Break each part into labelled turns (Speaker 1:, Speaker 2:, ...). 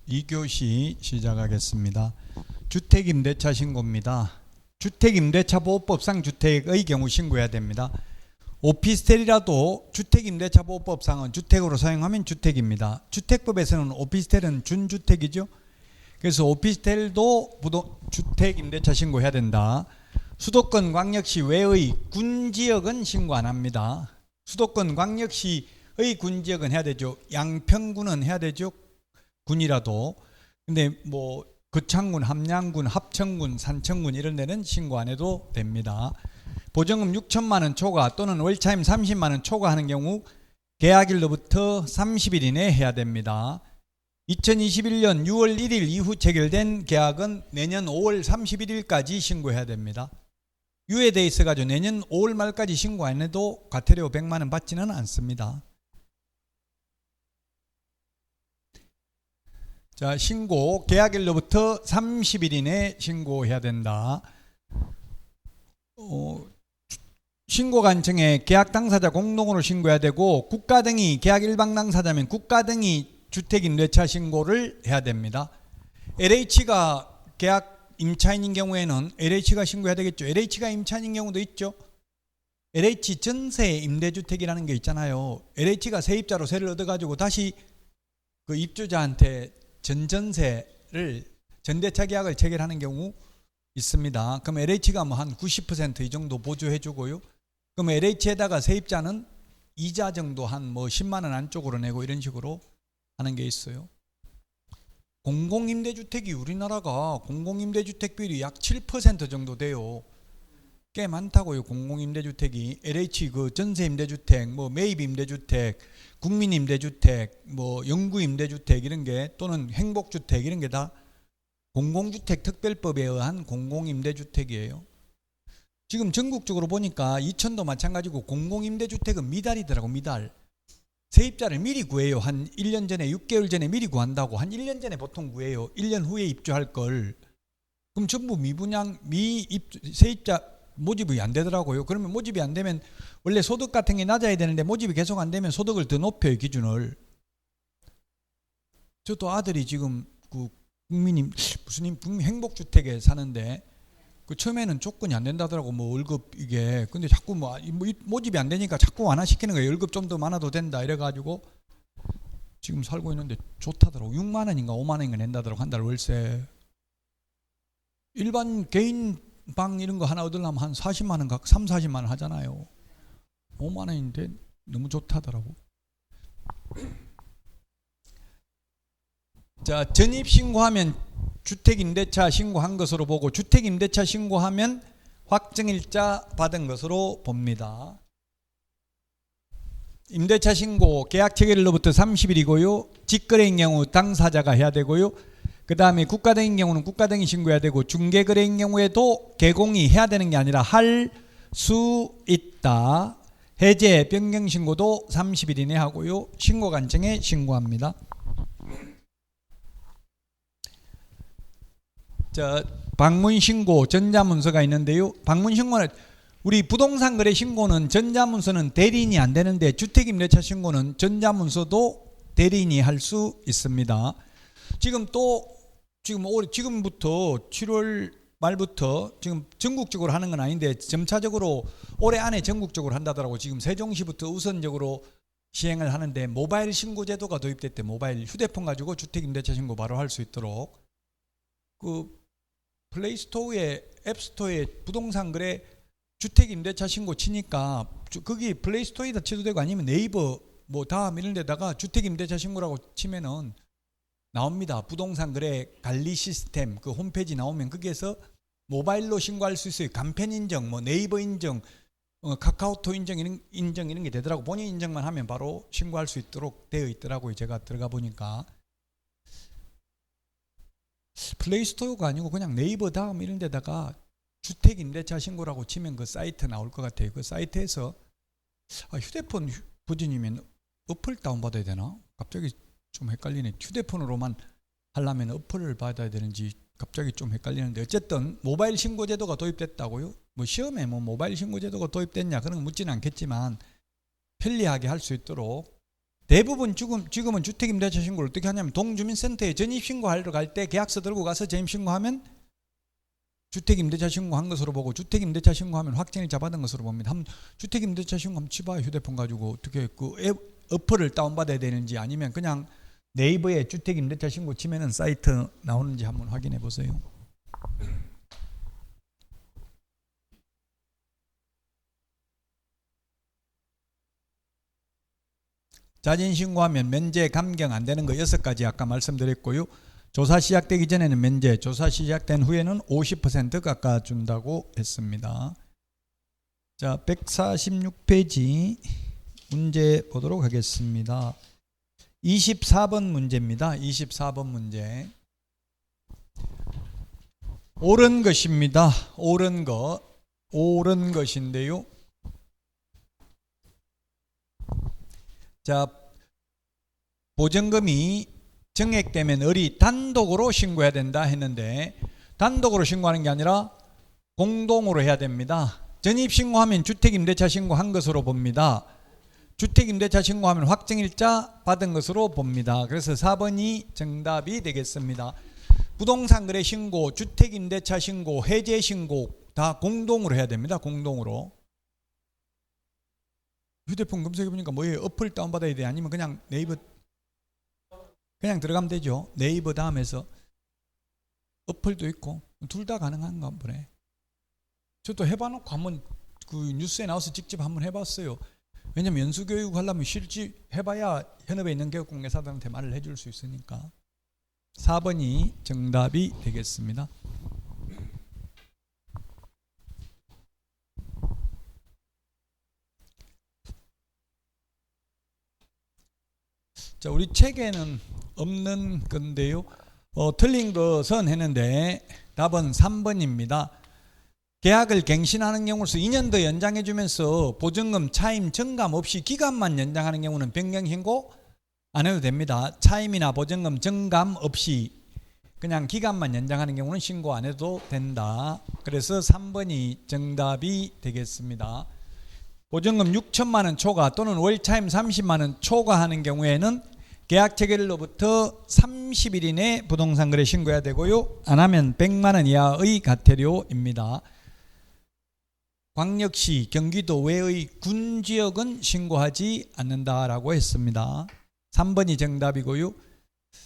Speaker 1: 2교시 시작하겠습니다. 주택임대차 신고입니다. 주택임대차보호법상 주택의 경우 신고해야 됩니다. 오피스텔이라도 주택임대차보호법상은 주택으로 사용하면 주택입니다. 주택법에서는 오피스텔은 준주택이죠. 그래서 오피스텔도 주택임대차 신고해야 된다. 수도권 광역시 외의 군지역은 신고 안 합니다. 수도권 광역시의 군지역은 해야 되죠. 양평군은 해야 되죠. 군이라도. 근데 뭐 거창군, 함양군, 합천군, 산청군 이런 데는 신고 안 해도 됩니다. 보증금 6천만 원 초과 또는 월차임 30만 원 초과하는 경우 계약일로부터 30일 이내에 해야 됩니다. 2021년 6월 1일 이후 체결된 계약은 내년 5월 31일까지 신고해야 됩니다. 유예돼 있어가지고 내년 5월 말까지 신고 안 해도 과태료 100만 원 받지는 않습니다. 자, 신고 계약일로부터 30일 이내에 신고해야 된다. 신고 관청에 계약 당사자 공동으로 신고해야 되고 국가 등이 계약 일방 당사자면 국가 등이 주택임대차 신고를 해야 됩니다. LH가 계약 임차인인 경우에는 LH가 신고해야 되겠죠. LH가 임차인인 경우도 있죠. LH 전세 임대주택이라는 게 있잖아요. LH가 세입자로 세를 얻어가지고 다시 그 입주자한테 전전세를 전대차 계약을 체결하는 경우 있습니다. 그럼 LH가 뭐 한 90% 이 정도 보조해 주고요. 그럼 LH에다가 세입자는 이자 정도 한 뭐 10만 원 안쪽으로 내고 이런 식으로 하는 게 있어요. 공공임대주택이 우리나라가 공공임대주택 비율이 약 7% 정도 돼요. 꽤 많다고요. 공공임대주택이 LH 그 전세임대주택, 뭐 매입임대주택, 국민임대주택, 뭐 영구임대주택 이런 게 또는 행복주택 이런 게 다 공공주택 특별법에 의한 공공임대주택이에요. 지금 전국적으로 보니까 이천도 마찬가지고 공공임대주택은 미달이더라고. 미달. 세입자를 미리 구해요. 한 1년 전에 6개월 전에 미리 구한다고. 한 1년 전에 보통 구해요. 1년 후에 입주할 걸. 그럼 전부 미분양 세입자 모집이 안 되더라고요. 그러면 모집이 안 되면 원래 소득 같은 게 낮아야 되는데 모집이 계속 안 되면 소득을 더 높여요. 기준을. 저도 아들이 지금 그 국민 행복주택에 사는데 그 처음에는 조건이 안 된다더라고. 뭐 월급 이게. 근데 자꾸 뭐 모집이 안 되니까 자꾸 완화시키는 거예요. 월급 좀 더 많아도 된다 이래가지고 지금 살고 있는데 좋다더라고. 6만 원인가 5만 원인가 낸다더라고. 한 달 월세. 일반 개인 방 이런 거 하나 얻으려면 한 40만 원, 3, 40만 원 하잖아요. 5만 원인데 너무 좋다더라고. 자, 전입신고하면 주택임대차 신고한 것으로 보고 주택임대차 신고하면 확정일자 받은 것으로 봅니다. 임대차 신고 계약 체결일로부터 30일이고요. 직거래인 경우 당사자가 해야 되고요. 그 다음에 국가등인 경우는 국가등이 신고해야 되고 중개거래인 경우에도 개공이 해야 되는 게 아니라 할 수 있다. 해제 변경 신고도 30일 이내 하고요. 신고관청에 신고합니다. 자, 방문신고 전자문서가 있는데요. 방문신고는 우리 부동산 거래 신고는 전자문서는 대리인이 안 되는데 주택임대차 신고는 전자문서도 대리인이 할 수 있습니다. 지금부터 7월 말부터 지금 전국적으로 하는 건 아닌데 점차적으로 올해 안에 전국적으로 한다더라고. 지금 세종시부터 우선적으로 시행을 하는데 모바일 신고 제도가 도입됐대. 모바일 휴대폰 가지고 주택임대차 신고 바로 할 수 있도록. 그 플레이스토어에 앱스토어에 부동산 거래 주택임대차 신고 치니까 거기 플레이스토어에다 쳐도 되고 아니면 네이버 뭐 다음 이런 데다가 주택임대차 신고라고 치면은 나옵니다. 부동산 거래 관리 시스템 그 홈페이지 나오면 거기에서 모바일로 신고할 수 있어요. 간편 인정, 뭐 네이버 인정, 카카오톡 인정 이런 게 되더라고. 본인 인정만 하면 바로 신고할 수 있도록 되어 있더라고요. 제가 들어가 보니까. 플레이스토어가 아니고 그냥 네이버 다음 이런 데다가 주택임대차 신고라고 치면 그 사이트 나올 것 같아요. 그 사이트에서 휴대폰 버전이면 어플 다운받아야 되나? 갑자기 좀 헷갈리네. 휴대폰으로만 하려면 어플을 받아야 되는지 갑자기 좀 헷갈리는데 어쨌든 모바일 신고 제도가 도입됐다고요? 뭐 시험에 뭐 모바일 신고 제도가 도입됐냐 그런 거 묻지는 않겠지만 편리하게 할 수 있도록 대부분 지금은 주택임대차 신고를 어떻게 하냐면 동주민센터에 전입신고하러 갈 때 계약서 들고 가서 전입신고하면 주택임대차 신고한 것으로 보고 주택임대차 신고하면 확정일자 받은 것으로 봅니다. 주택임대차 신고하면 치봐 휴대폰 가지고 어떻게 그 어플을 다운받아야 되는지 아니면 그냥 네이버에 주택임대차 신고 치면은 사이트 나오는지 한번 확인해 보세요. 자진 신고하면 면제 감경 안 되는 거 6가지 아까 말씀드렸고요. 조사 시작되기 전에는 면제, 조사 시작된 후에는 50% 깎아준다고 했습니다. 자, 146페이지 문제 보도록 하겠습니다. 24번 문제입니다. 24번 문제. 옳은 것입니다. 옳은 것인데요. 자, 보증금이 정액되면 을이 단독으로 신고해야 된다 했는데 단독으로 신고하는 게 아니라 공동으로 해야 됩니다. 전입신고하면 주택임대차 신고한 것으로 봅니다. 주택임대차 신고하면 확정일자 받은 것으로 봅니다. 그래서 4번이 정답이 되겠습니다. 부동산 거래 신고, 주택임대차 신고, 해제 신고 다 공동으로 해야 됩니다. 공동으로. 휴대폰 검색해보니까 뭐예요? 어플 다운받아야 돼? 아니면 그냥 네이버 그냥 들어가면 되죠. 네이버 다음에서 어플도 있고 둘 다 가능한가 보네. 저도 해봐놓고 한번 그 뉴스에 나와서 직접 한번 해봤어요. 왜냐면 연수교육 하려면 실제 해봐야 현업에 있는 교육공개사들한테 말을 해줄 수 있으니까. 4번이 정답이 되겠습니다. 자, 우리 책에는 없는 건데요. 틀린 것은 했는데 답은 3번입니다. 계약을 갱신하는 경우로서 2년 더 연장해 주면서 보증금 차임 정감 없이 기간만 연장하는 경우는 변경신고 안 해도 됩니다. 차임이나 보증금 정감 없이 그냥 기간만 연장하는 경우는 신고 안 해도 된다. 그래서 3번이 정답이 되겠습니다. 보증금 6천만 원 초과 또는 월차임 30만 원 초과하는 경우에는 계약 체결로부터 30일 이내 부동산 거래 신고해야 되고요. 안 하면 100만 원 이하의 과태료입니다. 광역시, 경기도 외의 군지역은 신고하지 않는다라고 했습니다. 3번이 정답이고요.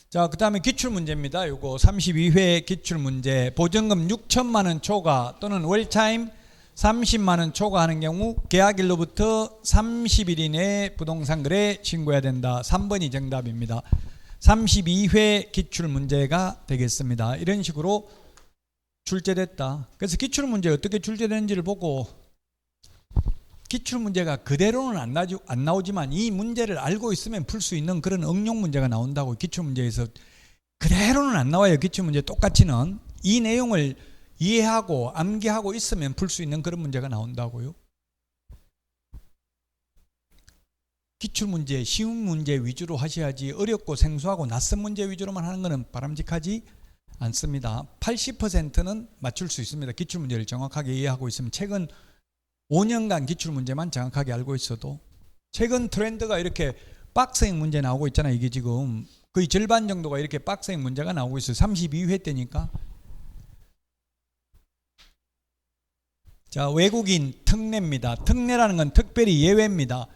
Speaker 1: 자, 그 다음에 기출문제입니다. 요거 32회 기출문제. 보증금 6천만 원 초과 또는 월차임 30만 원 초과하는 경우 계약일로부터 30일 이내에 부동산 거래 신고해야 된다. 3번이 정답입니다. 32회 기출문제가 되겠습니다. 이런 식으로 출제됐다. 그래서 기출문제 어떻게 출제되는지를 보고 기출문제가 그대로는 안 나오지만 이 문제를 알고 있으면 풀 수 있는 그런 응용 문제가 나온다고. 기출문제에서 그대로는 안 나와요. 기출문제 똑같이는 이 내용을 이해하고 암기하고 있으면 풀 수 있는 그런 문제가 나온다고요. 기출문제, 쉬운 문제 위주로 하셔야지 어렵고 생소하고 낯선 문제 위주로만 하는 것은 바람직하지 않습니다. 80%는 맞출 수 있습니다. 기출문제를 정확하게 이해하고 있으면. 최근 5년간 기출문제만 정확하게 알고 있어도. 최근 트렌드가 이렇게 박스형 문제 나오고 있잖아요. 이게 지금 거의 절반 정도가 이렇게 박스형 문제가 나오고 있어요. 32회 때니까. 자, 외국인 특례입니다. 특례라는 건 특별히 예외입니다.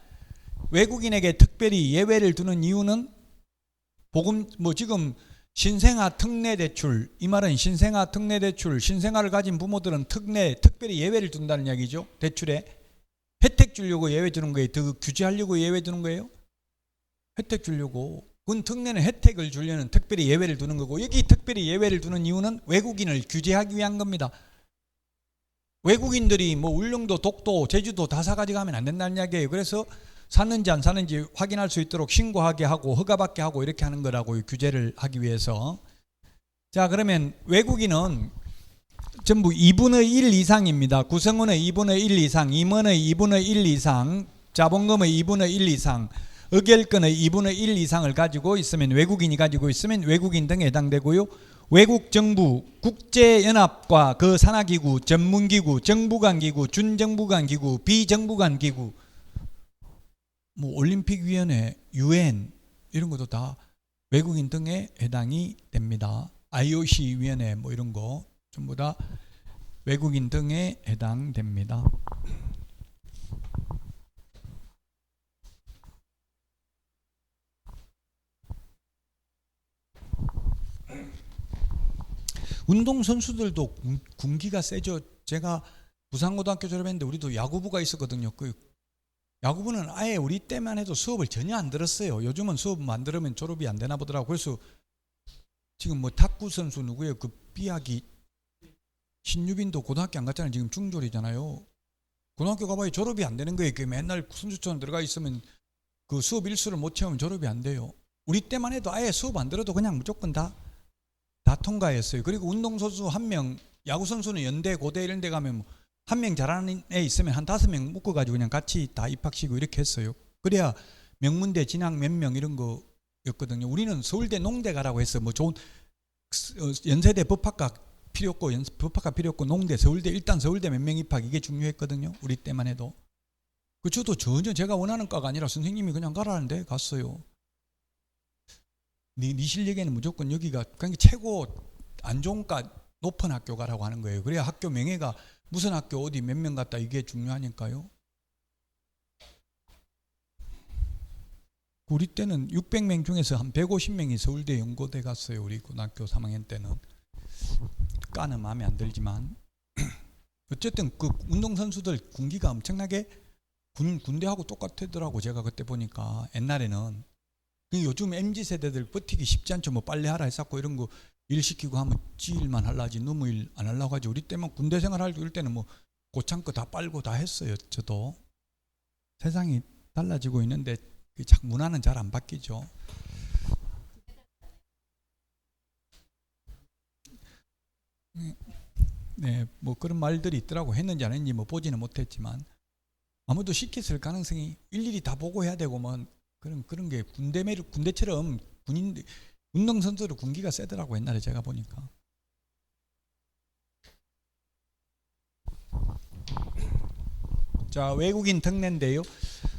Speaker 1: 외국인에게 특별히 예외를 두는 이유는 지금 신생아 특례 대출, 이 말은 신생아 특례 대출, 신생아를 가진 부모들은 특별히 예외를 둔다는 이야기죠. 대출에 혜택 주려고 예외 주는 거예요. 더 규제하려고 예외 두는 거예요. 혜택 주려고. 그건 특례는 혜택을 주려는 특별히 예외를 두는 거고, 여기 특별히 예외를 두는 이유는 외국인을 규제하기 위한 겁니다. 외국인들이 울릉도, 독도, 제주도 다 사가지고 가면 안 된다는 이야기예요. 그래서 샀는지 안 샀는지 확인할 수 있도록 신고하게 하고 허가받게 하고 이렇게 하는 거라고, 규제를 하기 위해서. 자, 그러면 외국인은 전부 2분의 1 이상입니다. 구성원의 2분의 1 이상, 임원의 2분의 1 이상, 자본금의 2분의 1 이상, 의결권의 2분의 1 이상을 가지고 있으면, 외국인이 가지고 있으면 외국인 등에 해당되고요. 외국 정부, 국제연합과 그 산하기구, 전문기구, 정부간 기구, 준정부간 기구, 비정부간 기구, 뭐 올림픽위원회, UN 이런 것도 다 외국인 등에 해당이 됩니다. IOC 위원회 뭐 이런 거 전부 다 외국인 등에 해당됩니다. 운동선수들도 군기가 세죠. 제가 부산고등학교 졸업했는데 우리도 야구부가 있었거든요. 그 야구부는 아예 우리 때만 해도 수업을 전혀 안 들었어요. 요즘은 수업 안 들으면 졸업이 안 되나 보더라고요. 그래서 지금 뭐 탁구 선수 누구예요? 그 삐약이 신유빈도 고등학교 안 갔잖아요. 지금 중졸이잖아요. 고등학교 가봐야 졸업이 안 되는 거예요. 그 맨날 선수촌 들어가 있으면 그 수업 일수를 못 채우면 졸업이 안 돼요. 우리 때만 해도 아예 수업 안 들어도 그냥 무조건 다 통과했어요. 그리고 운동선수 한 명, 야구선수는 연대, 고대 이런 데 가면 한 명 잘하는 애 있으면 한 5명 묶어가지고 그냥 같이 다 입학시키고 이렇게 했어요. 그래야 명문대 진학 몇 명 이런 거였거든요. 우리는 서울대 농대 가라고 했어. 뭐 좋은 연세대 법학과 필요 없고 법학과 필요 없고 농대, 서울대 일단 서울대 몇 명 입학 이게 중요했거든요. 우리 때만 해도. 그 저도 전혀 제가 원하는 과가 아니라 선생님이 그냥 가라는데 갔어요. 네 실력에는 무조건 여기가 그러니까 최고 안 좋은 과 높은 학교 가라고 하는 거예요. 그래야 학교 명예가 무슨 학교 어디 몇 명 갔다 이게 중요하니까요. 우리 때는 600명 중에서 한 150명이 서울대 연고대 갔어요. 우리 고등학교 3학년 때는. 과는 마음에 안 들지만 어쨌든 그 운동선수들 군기가 엄청나게 군대하고 똑같더라고. 제가 그때 보니까 옛날에는 요즘 MZ세대들 버티기 쉽지 않죠. 뭐 빨래하라 했었고 이런 거 일 시키고 하면 지 일만 하려지 너무 일 안 하려고 하지. 우리 때만 군대 생활할 때 이럴 때는 뭐 고창 거 다 빨고 다 했어요. 저도. 세상이 달라지고 있는데 문화는 잘 안 바뀌죠. 네, 뭐 그런 말들이 있더라고. 했는지 안 했는지 뭐 보지는 못했지만 아무도 시켰을 가능성이 일일이 다 보고 해야 되고 뭐 그런 게 군대처럼 운동선수들 군기가 세더라고 옛날에 제가 보니까. 자, 외국인 특례인데요.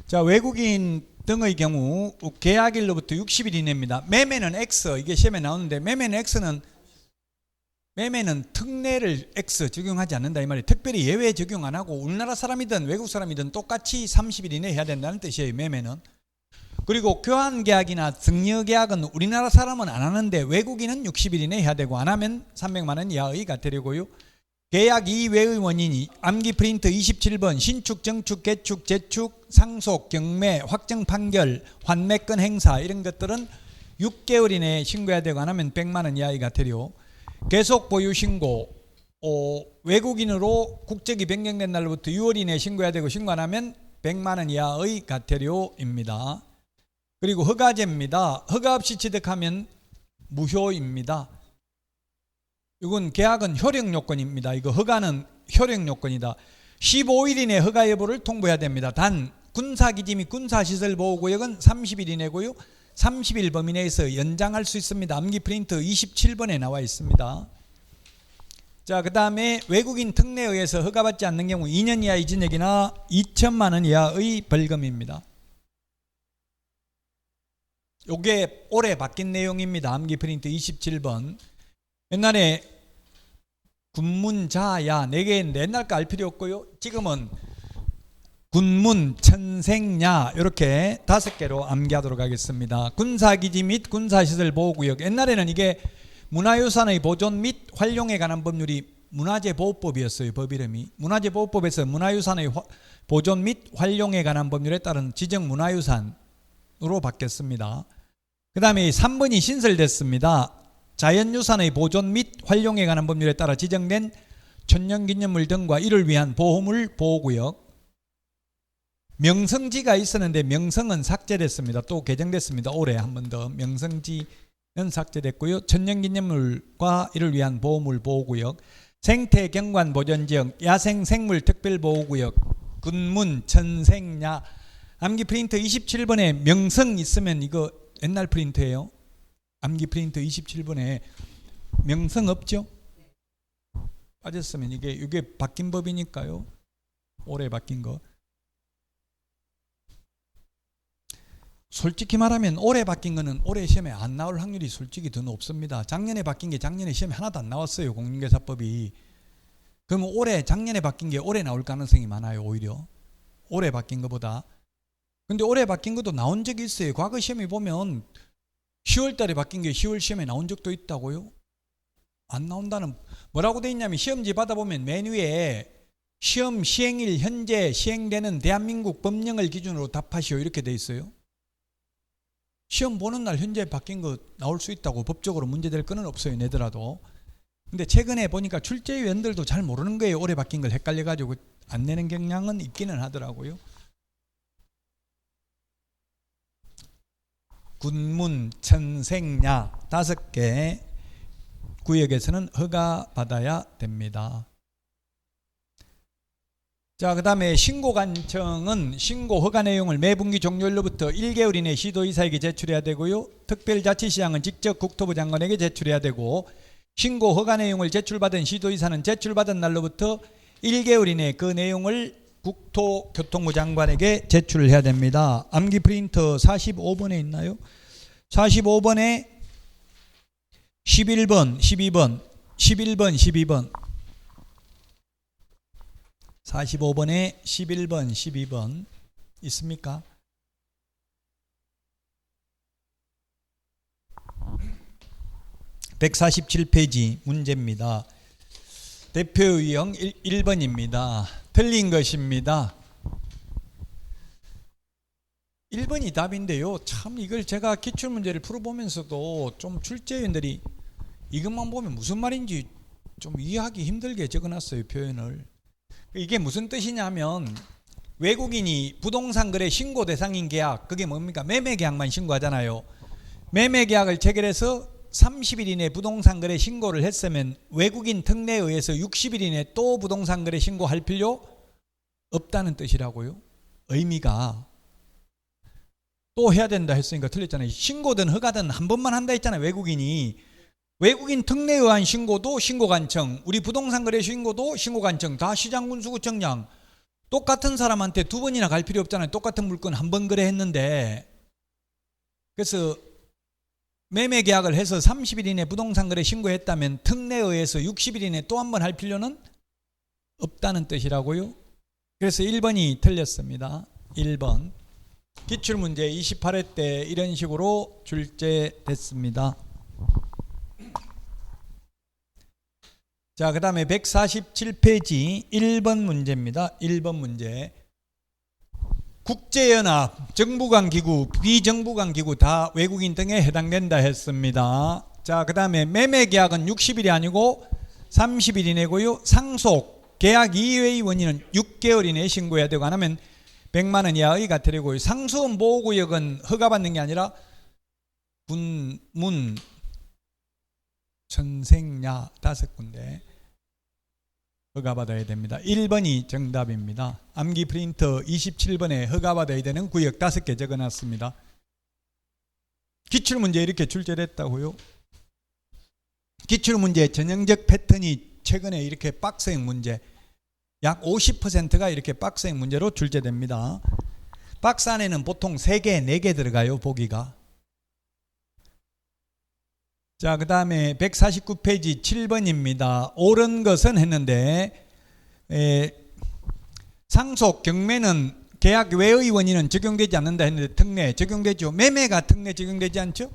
Speaker 1: 자, 외국인 등의 경우 계약일로부터 60일 이내입니다. 매매는 X 이게 시험에 나오는데 매매는 특례를 X 적용하지 않는다 이 말이에요. 특별히 예외 적용 안 하고 우리나라 사람이든 외국 사람이든 똑같이 30일 이내 해야 된다는 뜻이에요. 매매는. 그리고 교환계약이나 증여계약은 우리나라 사람은 안 하는데 외국인은 60일 이내 해야 되고 안 하면 300만 원 이하의 과태료고요. 계약 이외의 원인이 암기 프린트 27번 신축, 정축, 개축, 재축, 상속, 경매, 확정 판결, 환매권 행사 이런 것들은 6개월 이내에 신고해야 되고 안 하면 100만 원 이하의 과태료. 계속 보유 신고 외국인으로 국적이 변경된 날로부터 6월 이내에 신고해야 되고 신고 안 하면 100만 원 이하의 과태료입니다. 그리고 허가제입니다. 허가 없이 취득하면 무효입니다. 이건 계약은 효력 요건입니다. 이거 허가는 효력 요건이다. 15일 이내 허가 여부를 통보해야 됩니다. 단 군사기지 및 군사시설보호구역은 30일 이내고요. 30일 범위 내에서 연장할 수 있습니다. 암기 프린트 27번에 나와 있습니다. 자, 그 다음에 외국인 특례에 의해서 허가받지 않는 경우 2년 이하의 징역이나 2천만 원 이하의 벌금입니다. 요게 올해 바뀐 내용입니다. 암기 프린트 27번. 옛날에 군문, 자야 4개인데 옛날 거 알 필요 없고요. 지금은 군문, 천생야 이렇게 5개로 암기하도록 하겠습니다. 군사기지 및 군사시설 보호구역. 옛날에는 이게 문화유산의 보존 및 활용에 관한 법률이 문화재보호법이었어요. 법 이름이. 문화재보호법에서 문화유산의 보존 및 활용에 관한 법률에 따른 지정문화유산으로 바뀌었습니다. 그 다음에 3번이 신설됐습니다. 자연유산의 보존 및 활용에 관한 법률에 따라 지정된 천년기념물 등과 이를 위한 보호물 보호구역. 명성지가 있었는데 명성은 삭제됐습니다. 또 개정됐습니다. 올해 한 번 더 명성지는 삭제됐고요. 천년기념물과 이를 위한 보호물 보호구역, 생태경관 보존지역, 야생생물 특별보호구역, 군문, 천생야. 암기 프린트 27번에 명성 있으면 이거 옛날 프린트예요. 암기 프린트 27번에 명성 없죠? 빠졌으면 이게 바뀐 법이니까요. 올해 바뀐 거. 솔직히 말하면 올해 바뀐 거는 올해 시험에 안 나올 확률이 솔직히 더 높습니다. 작년에 바뀐 게 작년에 시험에 하나도 안 나왔어요. 공인중개사법이. 그러면 올해 작년에 바뀐 게 올해 나올 가능성이 많아요. 오히려 올해 바뀐 것보다. 근데 올해 바뀐 것도 나온 적이 있어요. 과거 시험에 보면 10월 달에 바뀐 게 10월 시험에 나온 적도 있다고요. 안 나온다는, 뭐라고 돼 있냐면 시험지 받아보면 맨 위에 시험 시행일 현재 시행되는 대한민국 법령을 기준으로 답하시오 이렇게 돼 있어요. 시험 보는 날 현재 바뀐 거 나올 수 있다고. 법적으로 문제될 거는 없어요, 내더라도. 근데 최근에 보니까 출제위원들도 잘 모르는 거예요. 올해 바뀐 걸 헷갈려가지고 안 내는 경향은 있기는 하더라고요. 군문, 천생야 5개 구역에서는 허가받아야 됩니다. 자, 그 다음에 신고관청은 신고 허가 내용을 매 분기 종료일로부터 1개월 이내 시도이사에게 제출해야 되고요. 특별자치시장은 직접 국토부 장관에게 제출해야 되고, 신고 허가 내용을 제출받은 시도이사는 제출받은 날로부터 1개월 이내 그 내용을 국토교통부 장관에게 제출을 해야 됩니다. 암기 프린터 45번에 있나요? 45번에 11번, 12번, 11번, 12번 45번에 11번, 12번 있습니까? (147페이지) 문제입니다. 대표 유형 1번입니다. 틀린 것입니다. 1번이 답인데요. 참 이걸 제가 기출문제를 풀어보면서도 좀 출제위원들이 이것만 보면 무슨 말인지 좀 이해하기 힘들게 적어놨어요, 표현을. 이게 무슨 뜻이냐면, 외국인이 부동산 거래 신고 대상인 계약, 그게 뭡니까? 매매 계약만 신고하잖아요. 매매 계약을 체결해서 30일 이내 부동산 거래 신고를 했으면 외국인 특례에 의해서 60일 이내 또 부동산 거래 신고할 필요 없다는 뜻이라고요. 의미가. 또 해야 된다 했으니까 틀렸잖아요. 신고든 허가든 한 번만 한다 했잖아요. 외국인 특례에 의한 신고도 신고관청, 우리 부동산 거래 신고도 신고관청, 다 시장군수구청장. 똑같은 사람한테 두 번이나 갈 필요 없잖아요. 똑같은 물건 한 번 거래했는데. 그래서 매매 계약을 해서 30일 이내 부동산 거래 신고했다면 특례에 의해서 60일 이내 또 한 번 할 필요는 없다는 뜻이라고요. 그래서 1번이 틀렸습니다. 1번. 기출문제 28회 때 이런 식으로 출제됐습니다. 자, 그 다음에 147페이지 1번 문제입니다. 1번 문제. 국제연합, 정부간 기구, 비정부간 기구 다 외국인 등에 해당된다 했습니다. 자, 그 다음에 매매계약은 60일이 아니고 30일 이내고요. 상속, 계약 이외의 원인은 6개월 이내에 신고해야 되고, 안 하면 100만 원 이하의 과태료고요. 상수원 보호구역은 허가받는 게 아니라 군, 문, 천생야 5군데 허가받아야 됩니다. 1번이 정답입니다. 암기 프린터 27번에 허가받아야 되는 구역 5개 적어놨습니다. 기출문제 이렇게 출제됐다고요? 기출문제 전형적 패턴이 최근에 이렇게 박스형 문제, 약 50%가 이렇게 박스형 문제로 출제됩니다. 박스 안에는 보통 3개, 4개 들어가요, 보기가. 자, 그 다음에 149페이지 7번입니다. 옳은 것은 했는데, 상속, 경매는 계약 외의 원인은 적용되지 않는다 했는데 특례 적용되죠. 매매가 특례 적용되지 않죠?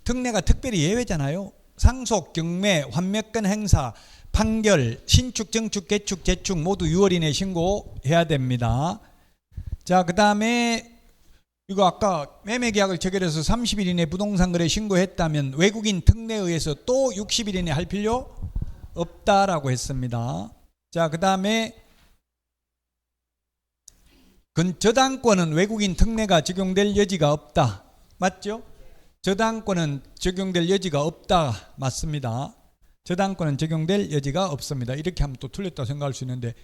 Speaker 1: 특례가 특별히 예외잖아요. 상속, 경매, 환매권 행사, 판결, 신축, 정축, 개축, 재축 모두 6월 이내 신고해야 됩니다. 자, 그 다음에 이거 아까 매매계약을 체결해서 30일 이내 부동산 거래 신고했다면 외국인 특례에 의해서 또 60일 이내 할 필요 없다라고 했습니다. 자, 그 다음에 저당권은 외국인 특례가 적용될 여지가 없다. 맞죠? 저당권은 적용될 여지가 없다. 맞습니다. 저당권은 적용될 여지가 없습니다. 이렇게 하면 또 틀렸다고 생각할 수 있는데,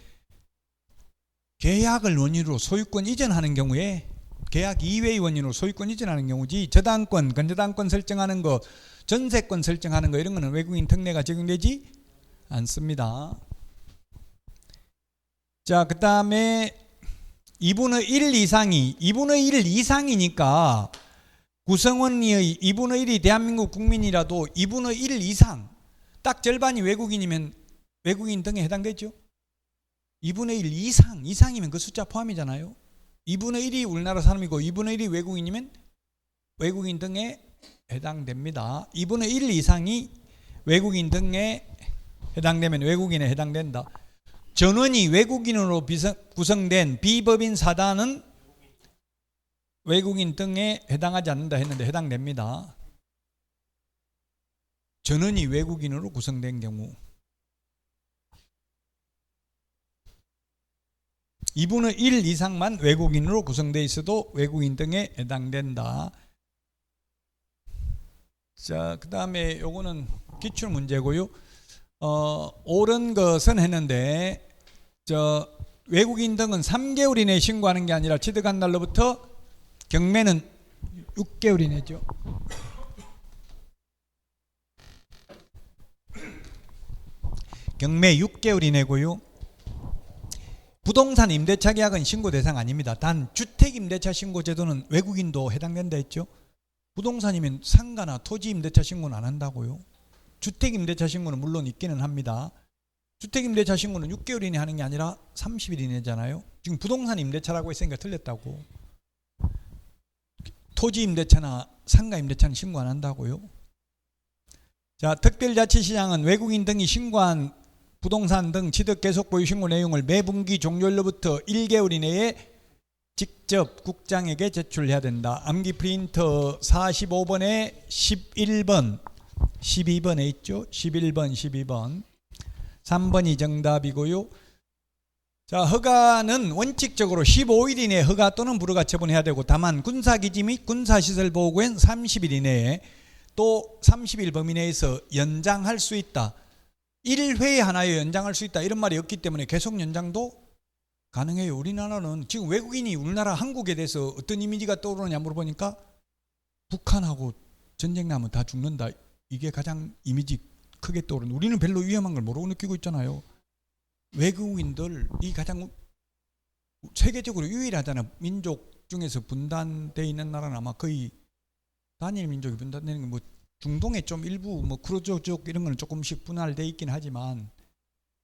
Speaker 1: 계약을 원인으로 소유권 이전하는 경우에, 계약 이외의 원인으로 소유권 이전하는 경우지, 저당권, 근저당권 설정하는 거, 전세권 설정하는 거 이런 거는 외국인 특례가 적용되지 않습니다. 자, 그 다음에 2분의 1 이상이니까 구성원의 2분의 1이 대한민국 국민이라도 2분의 1 이상, 딱 절반이 외국인이면 외국인 등에 해당되죠. 2분의 1 이상이면 그 숫자 포함이잖아요. 2분의 1이 우리나라 사람이고 2분의 1이 외국인이면 외국인 등에 해당됩니다. 2분의 1 이상이 외국인 등에 해당되면 외국인에 해당된다. 전원이 외국인으로 구성된 비법인 사단은 외국인 등에 해당하지 않는다 했는데 해당됩니다. 전원이 외국인으로 구성된 경우 2분의 1 이상만 외국인으로 구성되어 있어도 외국인 등에 해당된다. 자, 그 다음에 요거는 기출 문제고요. 옳은 것은 했는데 외국인 등은 3개월 이내에 신고하는 게 아니라 취득한 날로부터 경매는 6개월 이내죠. 경매 6개월 이내고요. 부동산 임대차 계약은 신고 대상 아닙니다. 단 주택 임대차 신고 제도는 외국인도 해당된다 했죠. 부동산이면 상가나 토지 임대차 신고는 안 한다고요. 주택 임대차 신고는 물론 있기는 합니다. 주택 임대차 신고는 6개월 이내 하는 게 아니라 30일 이내잖아요. 지금 부동산 임대차라고 했으니까 틀렸다고. 토지 임대차나 상가 임대차는 신고 안 한다고요. 자, 특별자치시장은 외국인 등이 신고한 부동산 등 취득 계속 보유 신고 내용을 매 분기 종료일로부터 1개월 이내에 직접 국장에게 제출해야 된다. 암기 프린터 45번에 11번, 12번에 있죠. 11번, 12번. 3번이 정답이고요. 자, 허가는 원칙적으로 15일 이내에 허가 또는 불허가 처분해야 되고, 다만 군사기지 및 군사시설 보호구엔 30일 이내에 또 30일 범위 내에서 연장할 수 있다. 1회 하나에 연장할 수 있다. 이런 말이 없기 때문에 계속 연장도 가능해요. 우리나라는 지금 외국인이 우리나라 한국에 대해서 어떤 이미지가 떠오르느냐 물어보니까 북한하고 전쟁 나면 다 죽는다. 이게 가장 이미지 크게 떠오르는. 우리는 별로 위험한 걸 모르고 느끼고 있잖아요. 외국인들이 가장 세계적으로 유일하잖아. 민족 중에서 분단되어 있는 나라는 아마 거의 단일 민족이 분단되는 건 뭐 중동에 좀 일부 뭐 쿠르드족 이런 거는 조금씩 분할되어 있긴 하지만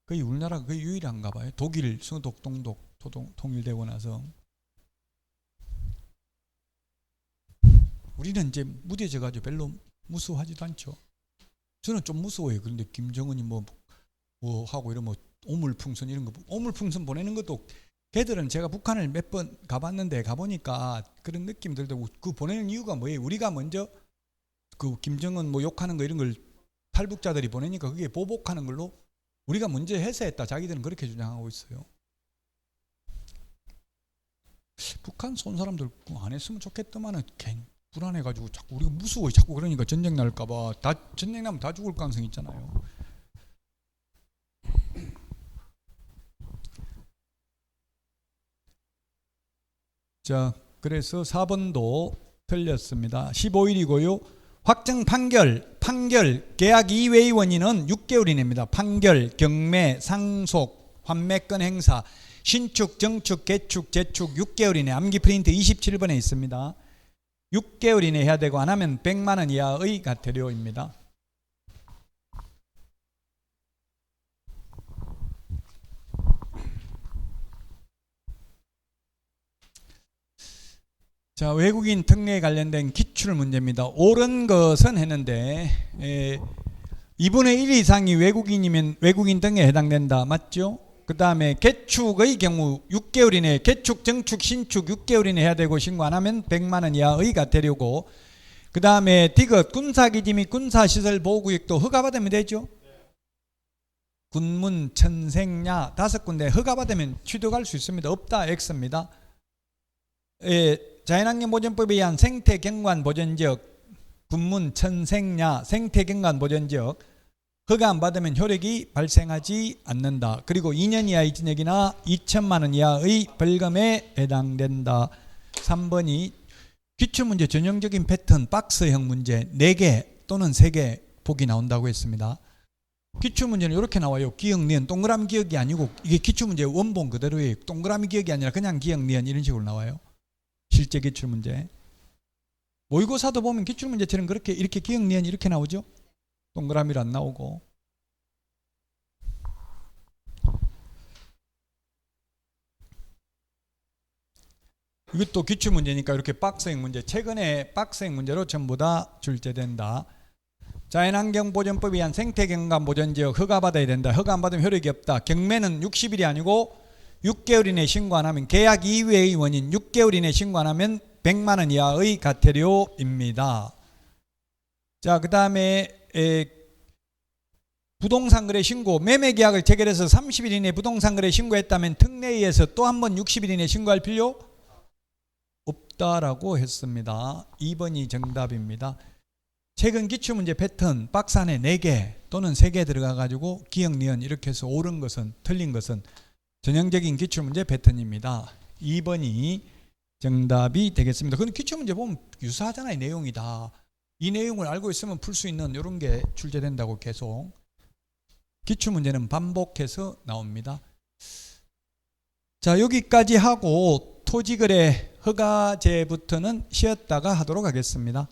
Speaker 1: 거의 우리나라가 거의 유일한가 봐요. 독일, 서독, 동독 통일되고 나서 우리는 이제 무뎌져 가지고 별로 무서워하지도 않죠. 저는 좀 무서워요. 그런데 김정은이 뭐 하고 이런 뭐 오물풍선 이런 거, 오물풍선 보내는 것도, 걔들은 제가 북한을 몇 번 가봤는데 가보니까 그런 느낌 들고, 그 보내는 이유가 뭐예요? 우리가 먼저 그 김정은 뭐 욕하는 거 이런 걸 탈북자들이 보내니까 그게 보복하는 걸로 우리가 먼저 해서했다. 자기들은 그렇게 주장하고 있어요. 북한 쏜 사람들 안 했으면 좋겠더만은 괜히 불안해가지고 자꾸 우리가 무서워. 자꾸 그러니까 전쟁 날까봐. 다 전쟁 나면 다 죽을 가능성이 있잖아요. 자, 그래서 4번도 틀렸습니다. 15일이고요. 확정 판결, 계약 이외의 원인은 6개월 이내입니다. 판결, 경매, 상속, 환매권 행사, 신축, 정축, 개축, 재축 6개월 이내. 암기 프린트 27번에 있습니다. 6개월 이내 해야 되고 안 하면 100만 원 이하의 과태료입니다. 자, 외국인 특례에 관련된 기출 문제입니다. 옳은 것은 했는데 2분의 1 이상이 외국인이면 외국인 등에 해당된다. 맞죠? 그 다음에 개축의 경우 6개월 이내, 개축, 정축, 신축 6개월 이내 해야 되고 신고 안 하면 100만 원 이하의 과태료고, 그 다음에 디귿, 군사기지 및 군사시설 보호구역도 허가받으면 되죠. 군문, 천생야 5군데 허가받으면 취득할 수 있습니다. 없다 X입니다. 자연환경보전법에 의한 생태경관보전지역, 군문, 천생야, 생태경관보전지역 허가 안 받으면 효력이 발생하지 않는다. 그리고 2년 이하의 징역이나 2천만 원 이하의 벌금에 해당된다. 3번이 기출문제 전형적인 패턴 박스형 문제 4개 또는 3개 보기 나온다고 했습니다. 기출문제는 이렇게 나와요. 기억, 니은, 동그라미 기억이 아니고 이게 기출문제 원본 그대로예요. 동그라미 기억이 아니라 그냥 기억, 니은 이런 식으로 나와요. 실제 기출문제. 모의고사도 보면 기출문제처럼 그렇게 이렇게 기억, 니은 이렇게 나오죠. 동그라미로 안 나오고. 이것도 기출문제니까 이렇게 박스형 문제, 최근에 박스형 문제로 전부 다 출제된다. 자연환경보전법에 의한 생태경관 보전지역 허가받아야 된다. 허가 안 받으면 효력이 없다. 경매는 60일이 아니고 6개월 이내 신고 안 하면, 계약 이후의 원인 6개월 이내 신고 안 하면 100만 원 이하의 과태료입니다. 자, 그 다음에 부동산 거래 신고, 매매 계약을 체결해서 30일 이내 부동산 거래 신고했다면 특례위에서 또 한 번 60일 이내 신고할 필요 없다라고 했습니다. 2번이 정답입니다. 최근 기출문제 패턴 박스 안에 4개 또는 3개 들어가 가지고 기억, 니은 이렇게 해서 옳은 것은, 틀린 것은 전형적인 기출문제 패턴입니다. 2번이 정답이 되겠습니다. 그건 기출문제 보면 유사하잖아요. 내용이 다. 이 내용을 알고 있으면 풀 수 있는 이런 게 출제된다고. 계속 기출문제는 반복해서 나옵니다. 자, 여기까지 하고 토지거래 허가제부터는 쉬었다가 하도록 하겠습니다.